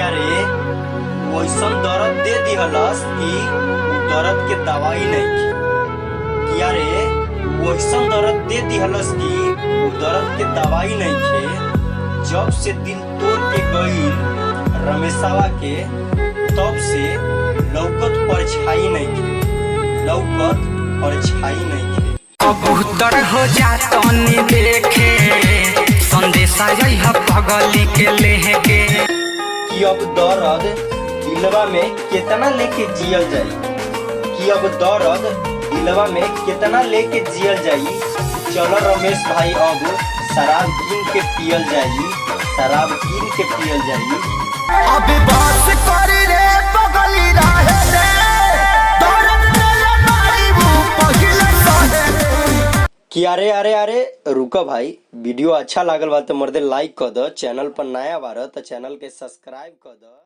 किया रे वैसन दर्द दे दिहलस कि उ दर्द के दवाई नहीं खे। किया रे वैसन दर्द दे दिहलस कि उ दर्द के दवाई नहीं खे। जब से दिल तोड़ के गईल रमेशवा के तब से लौकत परछाई नहीं खे। लौकत परछाई नहीं खे। कबूतर हो जातनी देखे संदेशा यह पगली के लेके कि अब दर्द दिलवा में कितना लेके जियल जाई। कि अब दर्द दिलवा में कितना लेके जियल जाई। चलो रमेश भाई अब शराब कीन के पियल जाई। शराब कीन के पियल जाई। अब बस कर रे पगली रहे रे दर्द ले मारी वो पगले सहे। कि अरे अरे अरे रुको भाई, वीडियो अच्छा लागल बा तो मर्दे लाइक कर दो। चैनल पर नया बार तो चैनल के सब्सक्राइब कर दो।